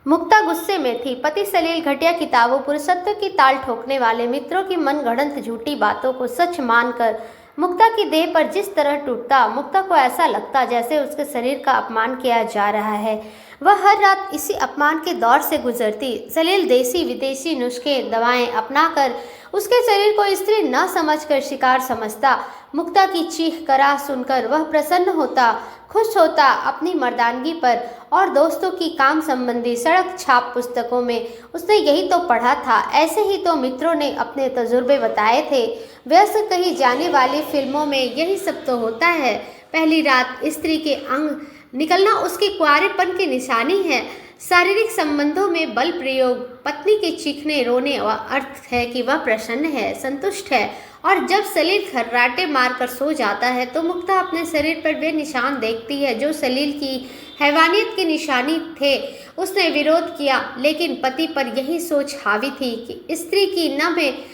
मुक्ता गुस्से में थी। पति सलील घटिया किताबों, पुरुषत्व की ताल ठोकने वाले मित्रों की मनगढ़ंत झूठी बातों को सच मानकर मुक्ता की देह पर जिस तरह टूटता, मुक्ता को ऐसा लगता जैसे उसके शरीर का अपमान किया जा रहा है। वह हर रात इसी अपमान के दौर से गुजरती। सलील देसी विदेशी नुस्खे दवाएं अपनाकर उसके शरीर को स्त्री न समझकर शिकार समझता। मुक्ता की चीख कराह सुनकर वह प्रसन्न होता, खुश होता अपनी मर्दानगी पर। और दोस्तों की काम संबंधी सड़क छाप पुस्तकों में उसने यही तो पढ़ा था, ऐसे ही तो मित्रों ने अपने तजुर्बे बताए थे। व्यस्त कही जाने वाली फिल्मों में यही सब तो होता है। पहली रात स्त्री के अंग निकलना उसके कुंवारेपन की निशानी है। शारीरिक संबंधों में बल प्रयोग पत्नी के चीखने रोने का अर्थ है कि वह प्रसन्न है, संतुष्ट है। और जब सलील खर्राटे मारकर सो जाता है तो मुक्ता अपने शरीर पर वे निशान देखती है जो सलील की हैवानियत की निशानी थे। उसने विरोध किया, लेकिन पति पर यही सोच हावी थी कि स्त्री की न में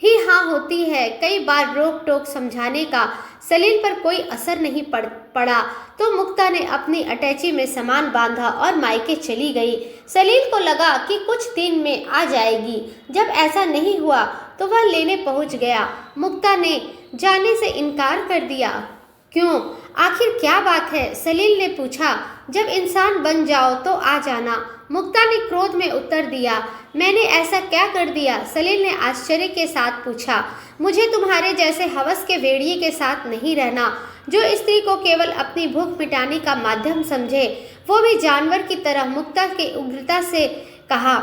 ही हाँ होती है। कई बार रोक टोक समझाने का सलील पर कोई असर नहीं पड़ा तो मुक्ता ने अपनी अटैची में सामान बांधा और मायके चली गई। सलील को लगा कि कुछ दिन में आ जाएगी। जब ऐसा नहीं हुआ तो वह लेने पहुंच गया। मुक्ता ने जाने से इनकार कर दिया। क्यों, आखिर क्या बात है? सलील ने पूछा। जब इंसान बन जाओ तो आ जाना, मुक्ता ने क्रोध में उत्तर दिया। मैंने ऐसा क्या कर दिया? सलील ने आश्चर्य के साथ पूछा। मुझे तुम्हारे जैसे हवस के भेड़िए के साथ नहीं रहना, जो स्त्री को केवल अपनी भूख मिटाने का माध्यम समझे, वो भी जानवर की तरह। मुक्ता के उग्रता से कहा,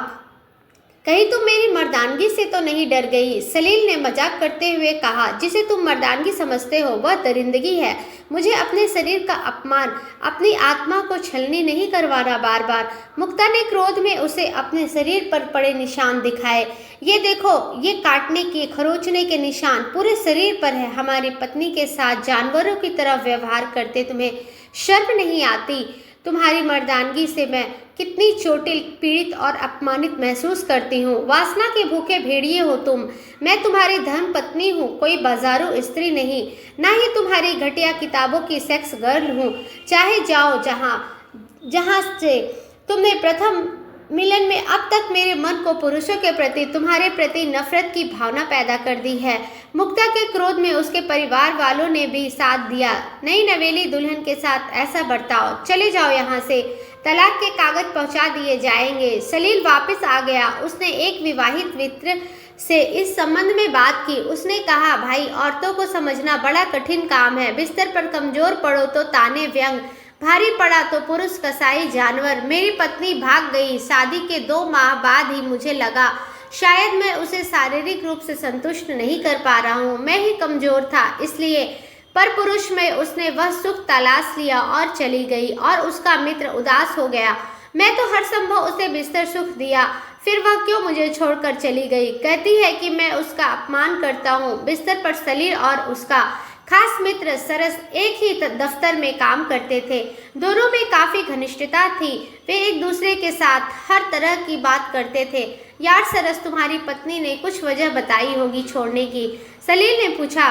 कहीं तुम मेरी मर्दानगी से तो नहीं डर गई? सलील ने मजाक करते हुए कहा। जिसे तुम मर्दानगी समझते हो वह दरिंदगी है। मुझे अपने शरीर का अपमान, अपनी आत्मा को छलनी नहीं करवाना बार बार। मुक्ता ने क्रोध में उसे अपने शरीर पर पड़े निशान दिखाए। ये देखो, ये काटने के, खरोचने के निशान पूरे शरीर पर है। हमारी पत्नी के साथ जानवरों की तरह व्यवहार करते तुम्हें शर्म नहीं आती? तुम्हारी मर्दानगी से मैं कितनी चोटिल, पीड़ित और अपमानित महसूस करती हूँ। वासना के भूखे भेड़िए हो तुम। मैं तुम्हारी धर्म पत्नी हूँ, कोई बाजारू स्त्री नहीं, ना ही तुम्हारी घटिया किताबों की सेक्स गर्ल हूँ। चाहे जाओ जहाँ से तुमने प्रथम मिलन में अब तक मेरे मन को पुरुषों के प्रति, तुम्हारे प्रति नफरत की भावना पैदा कर दी है। मुक्ता के क्रोध में उसके परिवार वालों ने भी साथ दिया। नई नवेली दुल्हन के साथ ऐसा बर्ताव, चले जाओ यहाँ से, तलाक के कागज पहुंचा दिए जाएंगे। सलील वापस आ गया। उसने एक विवाहित मित्र से इस संबंध में बात की। उसने कहा, भाई, औरतों को समझना बड़ा कठिन काम है। बिस्तर पर कमजोर पड़ो तो ताने व्यंग, भारी पड़ा तो पुरुष कसाई जानवर। मेरी पत्नी भाग गई। शादी के 2 माह बाद ही मुझे लगा शायद मैं उसे शारीरिक रूप से संतुष्ट नहीं कर पा रहा हूँ। मैं ही कमजोर था इसलिए। पर पुरुष में उसने वह सुख तलाश लिया और चली गई, और उसका मित्र उदास हो गया। मैं तो हर संभव उसे बिस्तर सुख दिया, फिर वह क्यों मुझे छोड़कर चली गई? कहती है कि मैं उसका अपमान करता हूँ। बिस्तर पर सलील और उसका खास मित्र सरस एक ही दफ्तर में काम करते थे। दोनों में काफी घनिष्ठता थी। वे एक दूसरे के साथ हर तरह की बात करते थे। यार सरस, तुम्हारी पत्नी ने कुछ वजह बताई होगी छोड़ने की? सलील ने पूछा।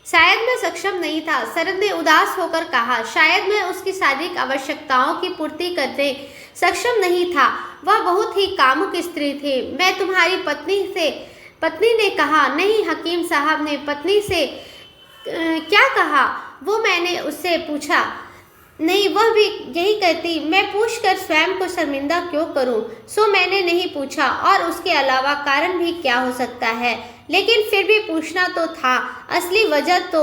शायद मैं सक्षम नहीं था, सरद ने उदास होकर कहा। शायद मैं उसकी शारीरिक आवश्यकताओं की पूर्ति करने सक्षम नहीं था। वह बहुत ही कामुक स्त्री थी। मैं तुम्हारी पत्नी ने कहा। नहीं, हकीम साहब ने पत्नी से क्या कहा? वो मैंने उससे पूछा। नहीं, वह भी यही कहती। मैं पूछकर स्वयं को शर्मिंदा क्यों करूं? सो मैंने नहीं पूछा। और उसके अलावा कारण भी क्या हो सकता है? लेकिन फिर भी पूछना तो था। असली वजह तो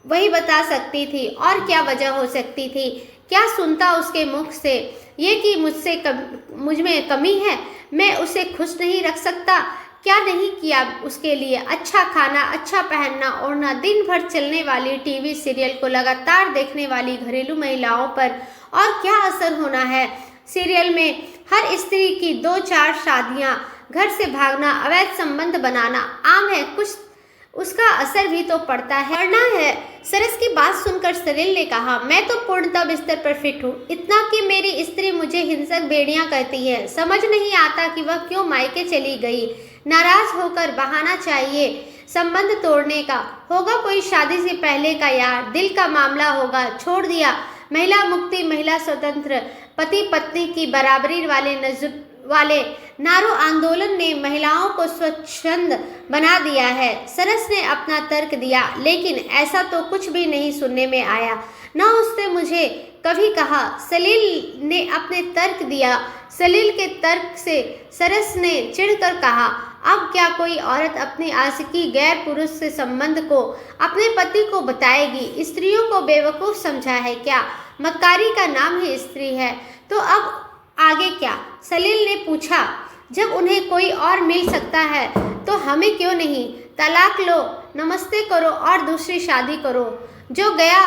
वही बता सकती थी। और क्या वजह हो सकती थी? क्या सुनता उसके मुख से? ये कि मुझ में कमी है, मैं उसे खुश नहीं रख सकता। क्या नहीं किया उसके लिए? अच्छा खाना, अच्छा पहनना ओढ़ना, दिन भर चलने वाली टीवी सीरियल को लगातार देखने वाली घरेलू महिलाओं पर और क्या असर होना है? सीरियल में हर स्त्री की 2-4 शादियां, घर से भागना, अवैध संबंध बनाना आम है। कुछ उसका असर भी तो पड़ता है। सरस की बात सुनकर सलील ने कहा, मैं तो पूर्णतः बिस्तर पर फिट हूँ, इतना कि मेरी स्त्री मुझे हिंसक भेड़िया कहती है। समझ नहीं आता कि वह क्यों मायके चली गई। नाराज होकर बहाना चाहिए संबंध तोड़ने का। होगा कोई शादी से पहले का यार, दिल का मामला होगा, छोड़ दिया। महिला मुक्ति, महिला स्वतंत्र, पति पत्नी की बराबरी वाले नारो आंदोलन ने महिलाओं को स्वच्छंद बना दिया है। सरस ने अपना तर्क दिया, लेकिन ऐसा तो कुछ भी नहीं सुनने में आया, न उसने मुझे कभी कहा। सलील ने अपने तर्क दिया। सलील के तर्क से सरस ने चिढ़कर कहा, अब क्या कोई औरत अपनी आशिकी गैर पुरुष से संबंध को अपने पति को बताएगी? स्त्रियों को बेवकूफ़ समझा है क्या? मक्कारी का नाम ही स्त्री है। तो अब आगे क्या? सलील ने पूछा। जब उन्हें कोई और मिल सकता है तो हमें क्यों नहीं? तलाक लो, नमस्ते करो और दूसरी शादी करो। जो गया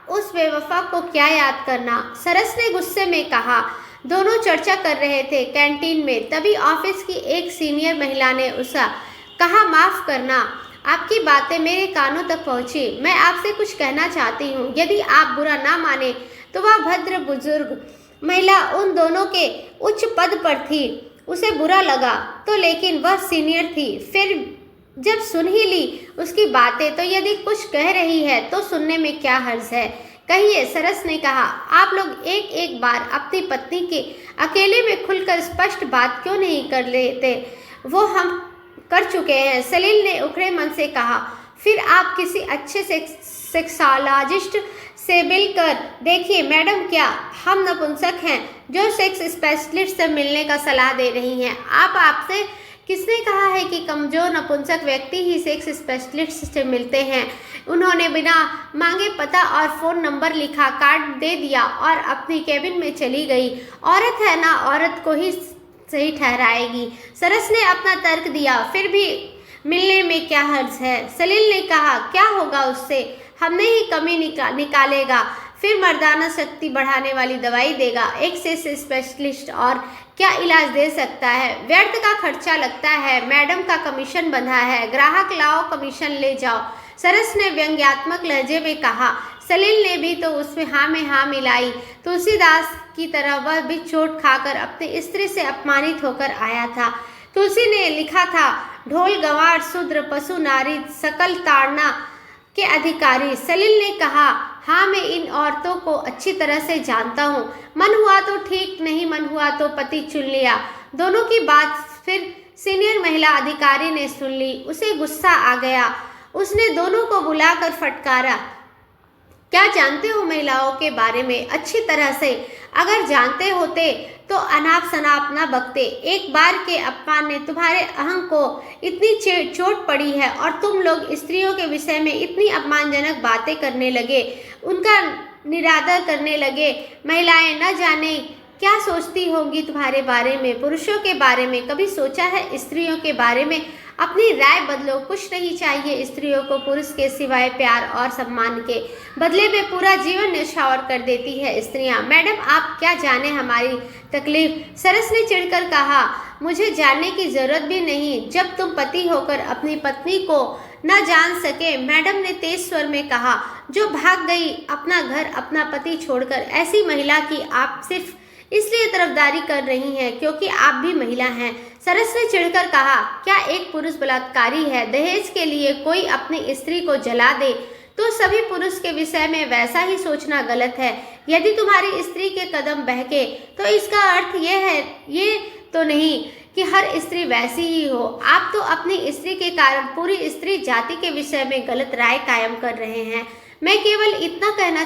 उस बेवफा को क्या याद करना? सरस ने गुस्से में कहा। दोनों चर्चा कर रहे थे कैंटीन में, तभी ऑफिस की एक सीनियर महिला ने उसे कहा, माफ़ करना, आपकी बातें मेरे कानों तक पहुंची। मैं आपसे कुछ कहना चाहती हूँ। यदि आप बुरा ना माने तो वह भद्र बुजुर्ग महिला उन दोनों के उच्च पद पर थी। उसे बुरा लगा तो, लेकिन वह सीनियर थी। फिर जब सुन ही ली उसकी बातें, तो यदि कुछ कह रही है तो सुनने में क्या हर्ज है? कहिए, सरस ने कहा। आप लोग एक एक बार अपनी पत्नी के अकेले में खुलकर स्पष्ट बात क्यों नहीं कर लेते? वो हम कर चुके हैं, सलील ने उखड़े मन से कहा। फिर आप किसी अच्छे सेक्सोलॉजिस्ट से मिलकर देखिए। मैडम, क्या हम नपुंसक हैं जो सेक्स स्पेशलिस्ट से मिलने का सलाह दे रही हैं? आपसे किसने कहा है कि कमजोर नपुंसक व्यक्ति ही सेक्स स्पेशलिस्ट से मिलते हैं? उन्होंने बिना मांगे पता और फ़ोन नंबर लिखा, कार्ड दे दिया और अपनी केबिन में चली गई। औरत है ना, औरत को ही सही ठहराएगी। सरस ने अपना तर्क दिया। फिर भी मिलने में क्या हर्ज है? सलील ने कहा। क्या होगा उससे? हमने ही कमी निकालेगा, फिर मर्दाना शक्ति बढ़ाने वाली दवाई देगा। एक सेक्स स्पेशलिस्ट और क्या इलाज दे सकता है? व्यर्थ का खर्चा लगता है। मैडम का कमीशन बंधा है, ग्राहक लाओ, कमीशन ले जाओ। सरस ने व्यंग्यात्मक लहजे में कहा। सलील ने भी तो उसमें हाँ में हाँ मिलाई। तुलसीदास की तरह वह भी चोट खाकर अपनी स्त्री से अपमानित होकर आया था। तुलसी ने लिखा था, ढोल गंवार शूद्र पशु नारी सकल ताड़ना के अधिकारी। सलील ने कहा, हाँ, मैं इन औरतों को अच्छी तरह से जानता हूँ। मन हुआ तो ठीक, नहीं मन हुआ तो पति चुन लिया। दोनों की बात फिर सीनियर महिला अधिकारी ने सुन ली। उसे गुस्सा आ गया। उसने दोनों को बुलाकर फटकारा, क्या जानते हो महिलाओं के बारे में? अच्छी तरह से। अगर जानते होते तो अनाप शनाप न बकते। एक बार के अपमान ने तुम्हारे अहं को इतनी चोट पड़ी है और तुम लोग स्त्रियों के विषय में इतनी अपमानजनक बातें करने लगे, उनका निरादर करने लगे। महिलाएं न जाने क्या सोचती होंगी तुम्हारे बारे में, पुरुषों के बारे में। कभी सोचा है स्त्रियों के बारे में? अपनी राय बदलो। कुछ नहीं चाहिए स्त्रियों को पुरुष के सिवाय प्यार और सम्मान के। बदले में पूरा जीवन न्यौछावर कर देती है स्त्रियां। मैडम, आप क्या जाने हमारी तकलीफ? सरस ने चिढ़कर कहा। मुझे जानने की जरूरत भी नहीं, जब तुम पति होकर अपनी पत्नी को न जान सके। मैडम ने तेज स्वर में कहा, जो भाग गई अपना घर अपना पति छोड़कर। ऐसी महिला की आप सिर्फ इसलिए तरफदारी कर रही हैं क्योंकि आप भी महिला हैं। सरस ने चिढ़कर कहा, क्या एक पुरुष बलात्कारी है? दहेज के लिए कोई अपनी स्त्री को जला दे तो सभी पुरुष के विषय में वैसा ही सोचना गलत है। यदि तुम्हारी स्त्री के कदम बहके तो इसका अर्थ ये तो नहीं कि हर स्त्री वैसी ही हो। आप तो अपनी स्त्री के कारण पूरी स्त्री जाति के विषय में गलत राय कायम कर रहे हैं। मैं केवल इतना कहना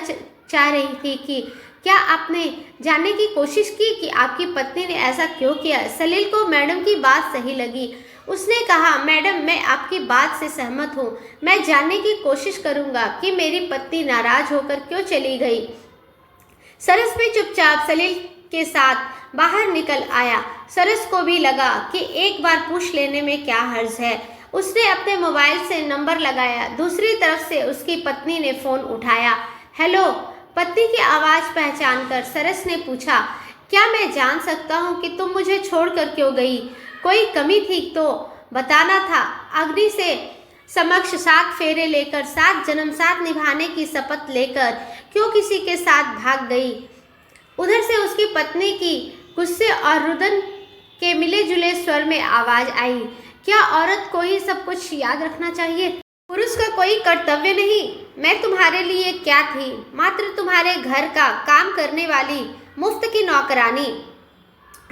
चाह रही थी कि क्या आपने जानने की कोशिश की कि आपकी पत्नी ने ऐसा क्यों किया? सलील को मैडम की बात सही लगी। उसने कहा, मैडम, मैं आपकी बात से सहमत हूँ। मैं जानने की कोशिश करूँगा कि मेरी पत्नी नाराज होकर क्यों चली गई। सरस भी चुपचाप सलील के साथ बाहर निकल आया। सरस को भी लगा कि एक बार पूछ लेने में क्या हर्ज है। उसने अपने मोबाइल से नंबर लगाया। दूसरी तरफ से उसकी पत्नी ने फ़ोन उठाया। हेलो। पत्नी की आवाज़ पहचानकर सरस ने पूछा, क्या मैं जान सकता हूँ कि तुम मुझे छोड़कर क्यों गई? कोई कमी थी तो बताना था। अग्नि से समक्ष 7 फेरे लेकर 7 जन्म साथ निभाने की शपथ लेकर क्यों किसी के साथ भाग गई? उधर से उसकी पत्नी की गुस्से और रुदन के मिले जुले स्वर में आवाज़ आई, क्या औरत को ही सब कुछ याद रखना चाहिए? पुरुष का कोई कर्तव्य नहीं? मैं तुम्हारे लिए क्या थी? मात्र तुम्हारे घर का काम करने वाली मुफ्त की नौकरानी,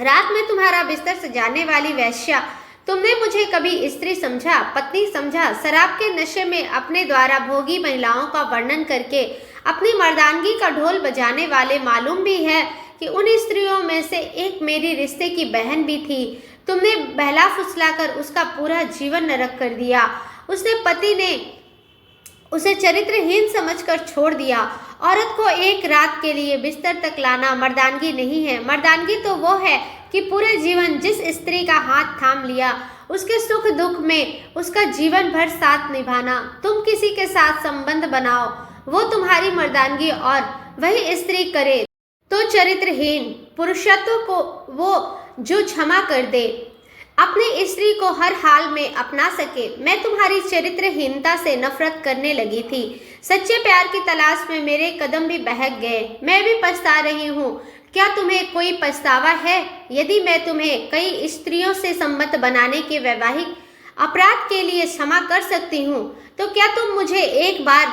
रात में तुम्हारा बिस्तर सजाने वाली वेश्या। तुमने मुझे कभी स्त्री समझा, पत्नी समझा? शराब के नशे में अपने द्वारा भोगी महिलाओं का वर्णन करके अपनी मर्दानगी का ढोल बजाने वाले मालूम भी है कि उन स्त्रियों में से एक मेरी रिश्ते की बहन भी थी। तुमने बहला फुसलाकर उसका पूरा जीवन नरक कर दिया। उसने पति ने उसे चरित्रहीन समझकर छोड़ दिया। औरत को एक रात के लिए बिस्तर तक लाना मर्दानगी नहीं है। मर्दानगी तो वो है कि पूरे जीवन जिस स्त्री का हाथ थाम लिया, उसके सुख दुख में उसका जीवन भर साथ निभाना। तुम किसी के साथ संबंध बनाओ, वो तुम्हारी मर्दानगी और वही स्त्री करे तो चरित्रहीन पुरुषत्व को वो जो क्षमा कर दे, अपनी स्त्री को हर हाल में अपना सके। मैं तुम्हारी चरित्रहीनता से नफरत करने लगी थी। सच्चे प्यार की तलाश में मेरे कदम भी बहक गए। मैं भी पछता रही हूँ। क्या तुम्हें कोई पछतावा है? यदि मैं तुम्हें कई स्त्रियों से संबंध बनाने के वैवाहिक अपराध के लिए क्षमा कर सकती हूँ, तो क्या तुम मुझे एक बार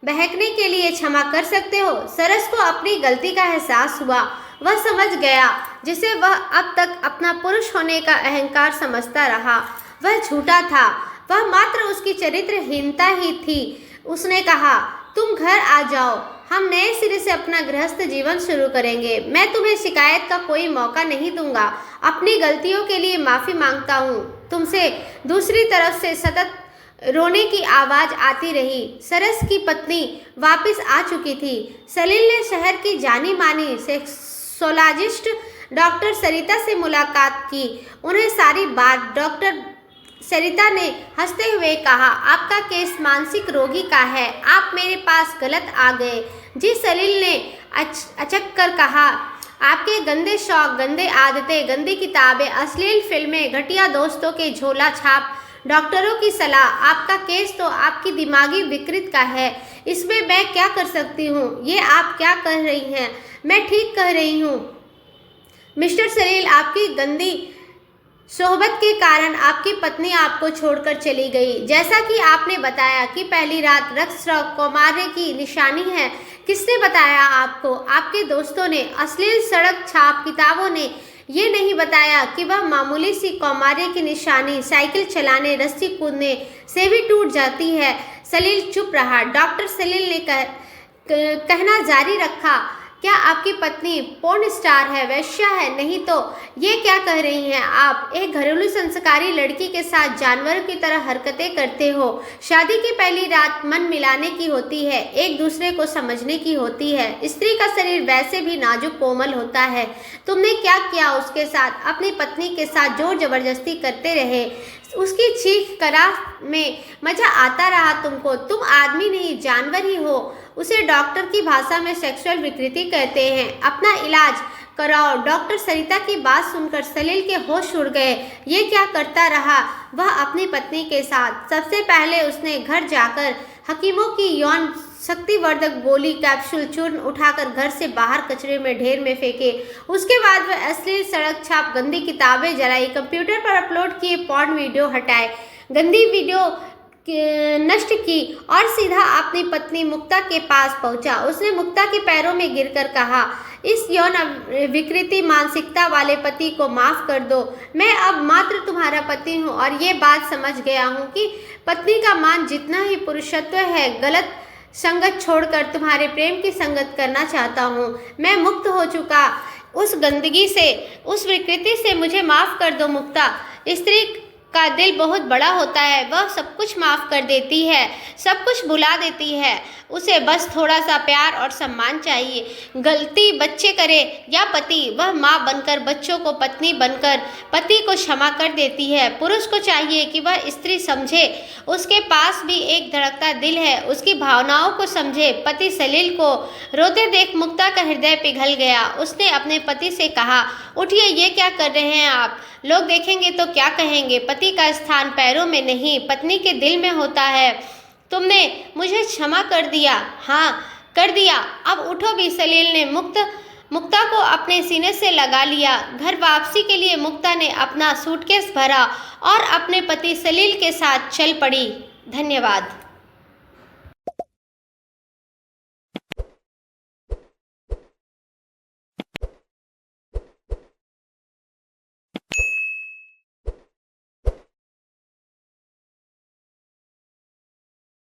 बहकने के लिए क्षमा कर सकते हो? सरस को अपनी गलती का एहसास हुआ। वह समझ गया जिसे वह अब तक अपना पुरुष होने का अहंकार समझता रहा, वह झूठा था। वह मात्र उसकी चरित्रहीनता ही थी। उसने कहा, तुम घर आ जाओ, हम नए सिरे से अपना गृहस्थ जीवन शुरू करेंगे। मैं तुम्हें शिकायत का कोई मौका नहीं दूंगा। अपनी गलतियों के लिए माफ़ी मांगता हूँ तुमसे। दूसरी तरफ से सतत रोने की आवाज़ आती रही। सरस की पत्नी वापस आ चुकी थी। सलील ने शहर की जानी मानी सेक्सोलॉजिस्ट डॉक्टर सरिता से मुलाकात की। उन्हें सारी बात डॉक्टर सरिता ने हंसते हुए कहा, आपका केस मानसिक रोगी का है। आप मेरे पास गलत आ गए। जी, सलील ने अचक कर कहा, आपके गंदे शौक, गंदे आदतें, गंदी किताबें, अश्लील फिल्में, घटिया दोस्तों के झोला छाप, डॉक्टरों की सलाह, आपका केस तो आपकी दिमागी विकृत का है। इसमें मैं क्या कर सकती हूँ? ये आप क्या कह रही हैं? मैं ठीक कह रही हूँ मिस्टर सलील। आपकी गंदी सोहबत के कारण आपकी पत्नी आपको छोड़कर चली गई। जैसा कि आपने बताया कि पहली रात रक्तस्राव कौमार्य की निशानी है। किसने बताया आपको? आपके दोस्तों ने, अश्लील सड़क छाप किताबों ने ये नहीं बताया कि वह मामूली सी कौमार्य की निशानी साइकिल चलाने, रस्सी कूदने से भी टूट जाती है। सलील चुप रहा। डॉक्टर सलील ने कहना जारी रखा, क्या आपकी पत्नी पोर्न स्टार है, वेश्या है? नहीं तो ये क्या कह रही हैं आप? एक घरेलू संस्कारी लड़की के साथ जानवरों की तरह हरकतें करते हो। शादी की पहली रात मन मिलाने की होती है, एक दूसरे को समझने की होती है। स्त्री का शरीर वैसे भी नाजुक कोमल होता है। तुमने क्या किया उसके साथ? अपनी पत्नी के साथ जोर जबरदस्ती करते रहे। उसकी चीख कराह में मजा आता रहा तुमको। तुम आदमी नहीं, जानवर ही हो। उसे डॉक्टर की भाषा में सेक्सुअल विकृति कहते हैं। अपना इलाज कराओ। डॉक्टर सरिता की बात सुनकर सलील के होश उड़ गए। ये क्या करता रहा वह अपनी पत्नी के साथ? सबसे पहले उसने घर जाकर हकीमों की यौन शक्तिवर्धक गोली कैप्सूल चूर्ण उठाकर घर से बाहर कचरे में ढेर में फेंके। उसके बाद वह अश्लील सड़क छाप, गंदी किताबें जलाई, कंप्यूटर पर अपलोड किए पोर्न वीडियो हटाए, गंदी वीडियो नष्ट की और सीधा अपनी पत्नी मुक्ता के पास पहुंचा। उसने मुक्ता के पैरों में गिरकर कहा, इस यौन विकृति मानसिकता वाले पति को माफ कर दो। मैं अब मात्र तुम्हारा पति हूँ और ये बात समझ गया हूँ कि पत्नी का मान जितना ही पुरुषत्व है, गलत संगत छोड़कर तुम्हारे प्रेम की संगत करना चाहता हूँ। मैं मुक्त हो चुका उस गंदगी से, उस विकृति से। मुझे माफ़ कर दो मुक्ता। स्त्री का दिल बहुत बड़ा होता है। वह सब कुछ माफ़ कर देती है, सब कुछ भुला देती है। उसे बस थोड़ा सा प्यार और सम्मान चाहिए। गलती बच्चे करे या पति, वह माँ बनकर, बच्चों को पत्नी बनकर पति को क्षमा कर देती है। पुरुष को चाहिए कि वह स्त्री समझे, उसके पास भी एक धड़कता दिल है, उसकी भावनाओं को समझे। पति सलील को रोते देख मुक्ता का हृदय पिघल गया। उसने अपने पति से कहा, उठिए, ये क्या कर रहे हैं आप? लोग देखेंगे तो क्या कहेंगे? पति का स्थान पैरों में नहीं, पत्नी के दिल में होता है। तुमने मुझे क्षमा कर दिया। हाँ, कर दिया। अब उठो भी। सलील ने मुक्ता को अपने सीने से लगा लिया। घर वापसी के लिए मुक्ता ने अपना सूटकेस भरा और अपने पति सलील के साथ चल पड़ी। धन्यवाद।